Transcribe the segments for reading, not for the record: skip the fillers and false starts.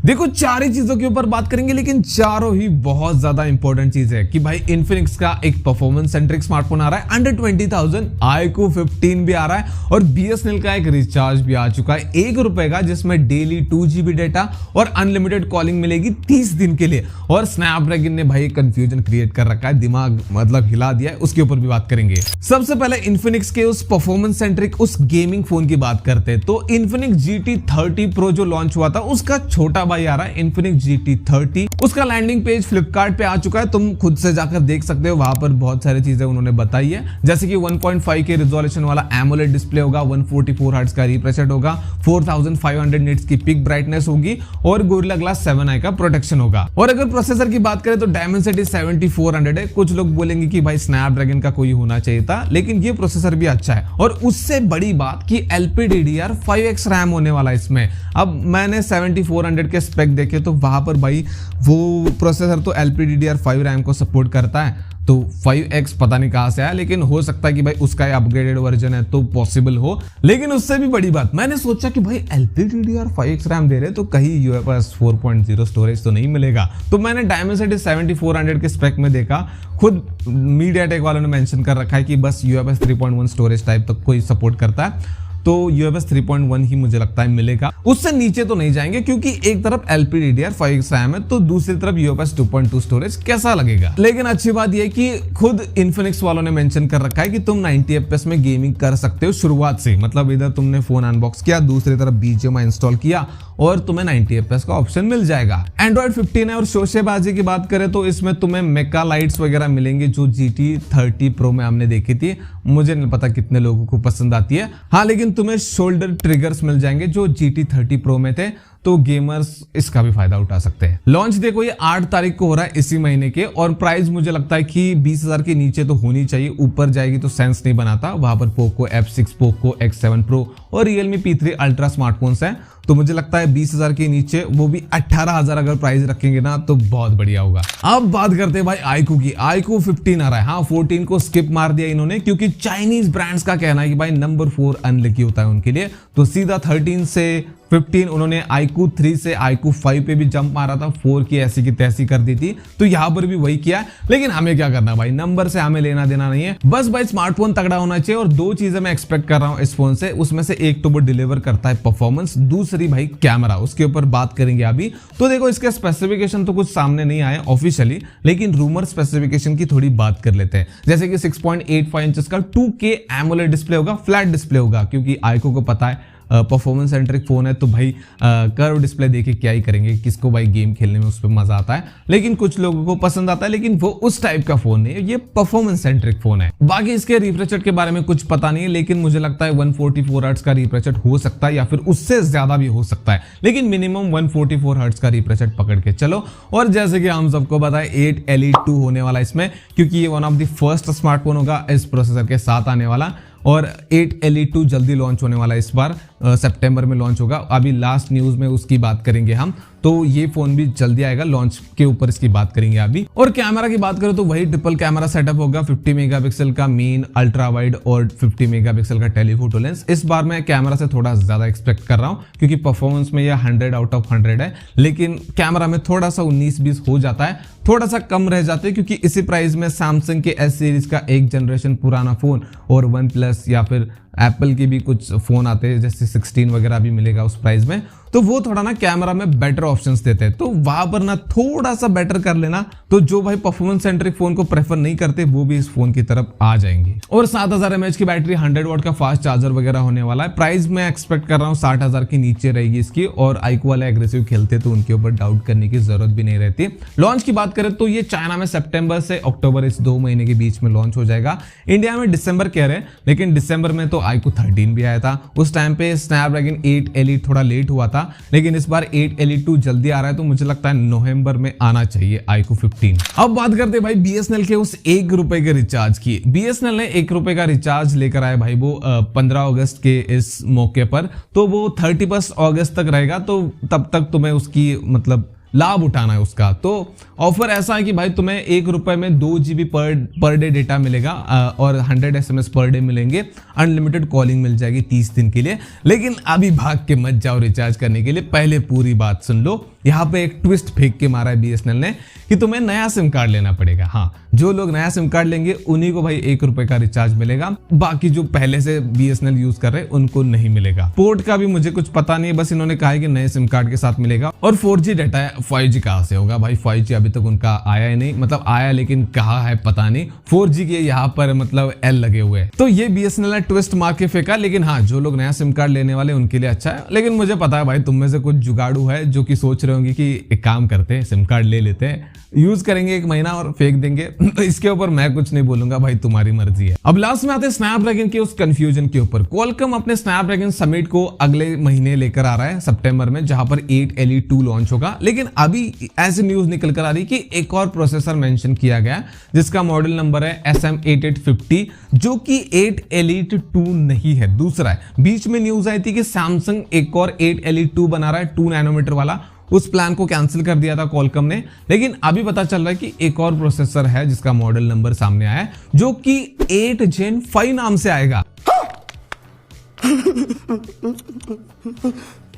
देखो चार ही चीजों के ऊपर बात करेंगे, लेकिन चारों ही बहुत ज्यादा इंपॉर्टेंट चीज है कि भाई इन्फिनिक्स का एक परफॉर्मेंस सेंट्रिक स्मार्टफोन आ रहा है अंडर 20,000, iQOO 15 भी आ रहा है और BSNL का एक रिचार्ज भी आ चुका है ₹1 का, जिसमें डेली 2 GB डेटा और अनलिमिटेड कॉलिंग मिलेगी 30 दिन के लिए। और स्नैपड्रैगन ने भाई कंफ्यूजन क्रिएट कर रखा है, दिमाग मतलब हिला दिया है, उसके ऊपर भी बात करेंगे। सबसे पहले इन्फिनिक्स के उस परफॉर्मेंस सेंट्रिक उस गेमिंग फोन की बात करते हैं तो इन्फिनिक्स GT30 Pro जो लॉन्च हुआ था उसका छोटा भाई आ रहा है इन्फिनिक्स GT30। उसका लैंडिंग पेज फ्लिपकार्ट पे आ चुका है, तुम खुद से जाकर देख सकते हो, वहां पर बहुत सारी चीजें उन्होंने बताई है, जैसे कि 1.5K रिजोल्यूशन वाला एमोलेड डिस्प्ले होगा, 144 हर्ट्ज का रिफ्रेश रेट होगा, 4500 निट्स की पिक ब्राइटनेस होगी और गोरिल्ला ग्लास 7i का प्रोटेक्शन होगा। और अगर प्रोसेसर की बात करें तो डायमेंसिटी 7400 है। कुछ लोग बोलेंगे कि भाई स्नैपड्रैगन का कोई होना चाहिए था, लेकिन ये प्रोसेसर भी अच्छा है। और उससे बड़ी बात कि LPDDR5X रैम होने वाला है इसमें। अब मैंने 7400 के स्पेक देखे तो वहां पर भाई वो प्रोसेसर तो LPDDR5 रैम को सपोर्ट करता है, तो 5X पता नहीं कहां से आया, लेकिन हो सकता है कि भाई उसका अपग्रेडेड वर्जन है तो पॉसिबल हो। लेकिन उससे भी बड़ी बात, मैंने सोचा कि भाई LPDDR5X रैम दे रहे तो कहीं UFS 4.0 स्टोरेज तो नहीं मिलेगा, तो मैंने डायमेंसिटी 7400 के स्पेक में देखा, खुद मीडियाटेक वालों ने मेंशन कर रखा है कि बस UFS 3.1 स्टोरेज टाइप तक कोई सपोर्ट करता है, तो UFS 3.1 ही मुझे लगता है मिलेगा, उससे नीचे तो नहीं जाएंगे, क्योंकि एक तरफ LPDDR5X रैम है तो दूसरी तरफ UFS 2.2 स्टोरेज कैसा लगेगा। लेकिन अच्छी बात यह कि खुद इन्फिनिक्स वालों ने मेंशन कर रखा है कि तुम 90 FPS में गेमिंग कर सकते हो शुरुआत से, मतलब इधर तुमने फोन अनबॉक्स किया, दूसरी तरफ BGMI इंस्टॉल किया और तुम्हें 90 FPS का ऑप्शन मिल जाएगा। एंड्रॉइड 15 है और शोशेबाजी की बात करें तो इसमें तुम्हें मेका लाइट्स वगैरह मिलेंगे जो GT30 Pro में हमने देखी थी, मुझे नहीं पता कितने लोगों को पसंद आती है। हाँ, लेकिन तुम्हें शोल्डर ट्रिगर्स मिल जाएंगे जो GT30 Pro में थे, तो गेमर्स इसका भी फायदा उठा सकते हैं। लॉन्च देखो ये 8 तारीख को हो रहा है इसी महीने के, और प्राइस मुझे लगता है कि 20,000 के नीचे तो होनी चाहिए, ऊपर जाएगी तो सेंस नहीं बनाता। वहां पर Poco F6, Poco X7 Pro और Realme P3 Ultra स्मार्टफोन्स हैं, तो मुझे लगता है 20,000 के नीचे, वो भी 18,000 अगर प्राइस रखेंगे ना तो बहुत बढ़िया होगा। अब बात करते हैं भाई iQOO की। iQOO 15 आ रहा है। हाँ, 14 को स्किप मार दिया इन्होंने, क्योंकि चाइनीज ब्रांड्स का कहना है कि भाई नंबर 4 अनलकी होता है उनके लिए, तो सीधा 13 से 15 उन्होंने iQOO 3 से iQOO 5 पे भी जंप मारा था, 4 की ऐसी की तैसी कर दी थी, तो यहां पर भी वही किया है। लेकिन हमें क्या करना भाई, नंबर से हमें लेना देना नहीं है, बस भाई स्मार्टफोन तगड़ा होना चाहिए। और 2 चीजें मैं एक्सपेक्ट कर रहा हूं इस फोन से, उसमें से एक तो वो डिलीवर करता है परफॉर्मेंस, दूसरी भाई कैमरा, उसके ऊपर बात करेंगे अभी। तो देखो इसके स्पेसिफिकेशन तो कुछ सामने नहीं आए ऑफिशियली, लेकिन रूमर स्पेसिफिकेशन की थोड़ी बात कर लेते हैं। जैसे कि 6.85 इंचेस का 2K एमोलेड डिस्प्ले होगा, फ्लैट डिस्प्ले होगा, क्योंकि iQOO को पता है परफॉर्मेंस सेंट्रिक फोन है, तो भाई कर्व डिस्प्ले देके क्या ही करेंगे, किसको भाई गेम खेलने में उस पर मजा आता है। लेकिन कुछ लोगों को पसंद आता है, लेकिन वो उस टाइप का फोन नहीं है, ये परफॉर्मेंस सेंट्रिक फोन है। बाकी इसके रिफ्रेश रेट के बारे में कुछ पता नहीं है, लेकिन मुझे लगता है 144 हर्ट्ज का रिफ्रेश रेट हो सकता है, या फिर उससे ज्यादा भी हो सकता है, लेकिन मिनिमम 144 हर्ट्ज का रिफ्रेश रेट पकड़ के चलो। और जैसे कि हम सबको पता है 8 Elite 2 होने वाला इसमें, क्योंकि ये one of the first smartphone होगा इस प्रोसेसर के साथ आने वाला, और 8 Elite 2 जल्दी लॉन्च होने वाला है, इस बार सितंबर में लॉन्च होगा। अभी लास्ट न्यूज में उसकी बात करेंगे हम, तो ये फोन भी जल्दी आएगा, लॉन्च के ऊपर इसकी बात करेंगे अभी। और कैमरा की बात करें तो वही ट्रिपल कैमरा सेटअप होगा, 50 मेगापिक्सल का मेन अल्ट्रा वाइड और 50 मेगापिक्सल का टेलीफोटो लेंस। इस बार मैं कैमरा से थोड़ा ज्यादा एक्सपेक्ट कर रहा हूं, क्योंकि परफॉर्मेंस में यह 100 आउट ऑफ 100 है, लेकिन कैमरा में थोड़ा सा 19-20 हो जाता है, थोड़ा सा कम रह जाते हैं, क्योंकि इसी प्राइस में सैमसंग के S सीरीज का एक जनरेशन पुराना फोन और OnePlus या फिर एप्पल की भी कुछ फोन आते हैं, जैसे 16 वगैरह भी मिलेगा उस प्राइस में, तो वो थोड़ा ना कैमरा में बेटर ऑप्शंस देते हैं, तो वहां पर ना थोड़ा सा बेटर कर लेना, तो जो भाई परफॉर्मेंस सेंट्रिक फोन को प्रेफर नहीं करते वो भी इस फोन की तरफ आ जाएंगे। और 7000 mAh की बैटरी, 100 वाट का फास्ट चार्जर वगैरह होने वाला है। प्राइस मैं एक्सपेक्ट कर रहा हूँ 60,000 के नीचे रहेगी इसकी, और iQOO वाले एग्रेसिव खेलते तो उनके ऊपर डाउट करने की जरूरत भी नहीं रहती। लॉन्च की बात करें तो ये चाइना में सितंबर से अक्टूबर, इस 2 महीने के बीच में लॉन्च हो जाएगा। इंडिया में दिसंबर कह रहे हैं, लेकिन दिसंबर में तो iQOO 13 भी आया था, उस टाइम पे स्नैपड्रैगन 8 Elite थोड़ा लेट हुआ था, लेकिन इस बार 8 Elite 2 जल्दी आ रहा है, तो मुझे लगता है नवंबर में आना चाहिए iQOO 15। अब बात करते हैं भाई BSNL के उस ₹1 के रिचार्ज की। BSNL ने ₹1 का रिचार्ज लेकर आया भाई वो 15 अगस्त के इस मौके पर, तो वो 31 अगस्त तक रहेगा, तो तब तक तुम्हें उसकी मतलब लाभ उठाना है उसका। तो ऑफर ऐसा है कि भाई तुम्हें ₹1 में 2 GB पर डे डेटा मिलेगा और 100 SMS पर डे मिलेंगे, अनलिमिटेड कॉलिंग मिल जाएगी 30 दिन के लिए। लेकिन अभी भाग के मत जाओ रिचार्ज करने के लिए, पहले पूरी बात सुन लो। यहाँ पे एक ट्विस्ट फेंक के मारा है बीएसएनएल ने कि तुम्हें नया सिम कार्ड लेना पड़ेगा। हाँ, जो लोग नया सिम कार्ड लेंगे उन्हीं को भाई ₹1 का रिचार्ज मिलेगा, बाकी जो पहले से बीएसएनएल यूज कर रहे हैं उनको नहीं मिलेगा। पोर्ट का भी मुझे कुछ पता नहीं है, बस इन्होंने कहा है कि नए सिम कार्ड के साथ मिलेगा। और 4G डाटा है, 5G कहां से होगा भाई? 5G अभी तक उनका आया ही नहीं, मतलब आया लेकिन कहा है पता नहीं। 4G के यहाँ पर मतलब L लगे हुए हैं। तो ये बीएसएनएल ने ट्विस्ट मार के फेंका, लेकिन हाँ, जो लोग नया सिम कार्ड लेने वाले उनके लिए अच्छा है। लेकिन मुझे पता है भाई तुम में से कुछ जुगाड़ू है जो कि सोच रहे होंगे कि एक काम करते हैं, सिम कार्ड ले लेते हैं, यूज करेंगे 1 महीना और फेंक देंगे। तो इसके ऊपर मैं कुछ नहीं बोलूंगा भाई, तुम्हारी मर्जी है। अब लास्ट में आते हैं स्नैपड्रैगन के उस कंफ्यूजन के ऊपर। क्वालकॉम अपने स्नैपड्रैगन समिट को अगले महीने लेकर आ रहा है सितंबर में, जहां पर 8 Elite 2 लॉन्च होगा। लेकिन अभी ऐसी न्यूज निकल कर आ रही कि एक और प्रोसेसर मेंशन किया गया जिसका मॉडल नंबर है SM8850, जो कि 8 Elite 2 नहीं है, दूसरा है। बीच में न्यूज आई थी कि सैमसंग एक और 8 Elite 2 बना रहा है 2 नैनोमीटर वाला, उस प्लान को कैंसिल कर दिया था क्वालकॉम ने। लेकिन अभी पता चल रहा है कि एक और प्रोसेसर है जिसका मॉडल नंबर सामने आया है, जो कि 8 Gen 5 नाम से आएगा।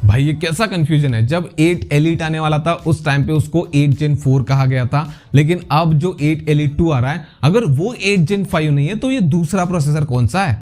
भाई ये कैसा कंफ्यूजन है? जब 8 Elite आने वाला था उस टाइम पे उसको 8 Gen 4 कहा गया था, लेकिन अब जो 8 Elite 2 आ रहा है, अगर वो 8 Gen 5 नहीं है तो ये दूसरा प्रोसेसर कौन सा है?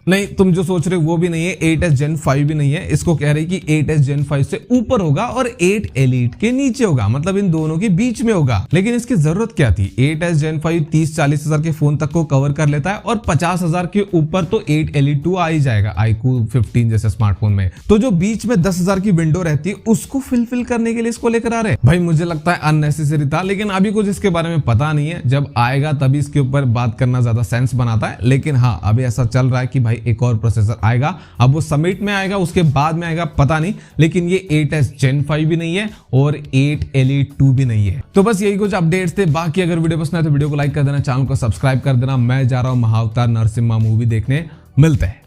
नहीं, तुम जो सोच रहे हो वो भी नहीं है, 8s Gen 5 भी नहीं है। इसको कह रही कि 8s Gen 5 से ऊपर होगा और 8 Elite के नीचे होगा, मतलब इन दोनों के बीच में होगा। लेकिन इसकी जरूरत क्या थी? 8s Gen 5 30-40 हजार के फोन तक को कवर कर लेता है और 50 हजार के ऊपर तो 8 Elite 2 आ ही जाएगा iQOO 15 जैसे स्मार्टफोन में। तो जो बीच में 10 हजार की विंडो रहती है उसको फिल करने के लिए इसको लेकर आ रहे हैं। भाई मुझे लगता है अननेसेसरी था, लेकिन अभी कुछ इसके बारे में पता नहीं है। जब आएगा तभी इसके ऊपर बात करना ज्यादा सेंस बनाता है। लेकिन हाँ, अभी ऐसा चल रहा है कि भाई एक और प्रोसेसर आएगा। अब वो समिट में आएगा, उसके बाद में आएगा पता नहीं, लेकिन ये 8s Gen 5 भी नहीं है और 8 Elite 2 भी नहीं है। तो बस यही कुछ अपडेट्स थे। बाकी अगर वीडियो पसंद है तो वीडियो को लाइक कर देना, चैनल को सब्सक्राइब कर देना। मैं जा रहा हूं महाअवतार नरसिम्हा मूवी देखने, मिलते हैं।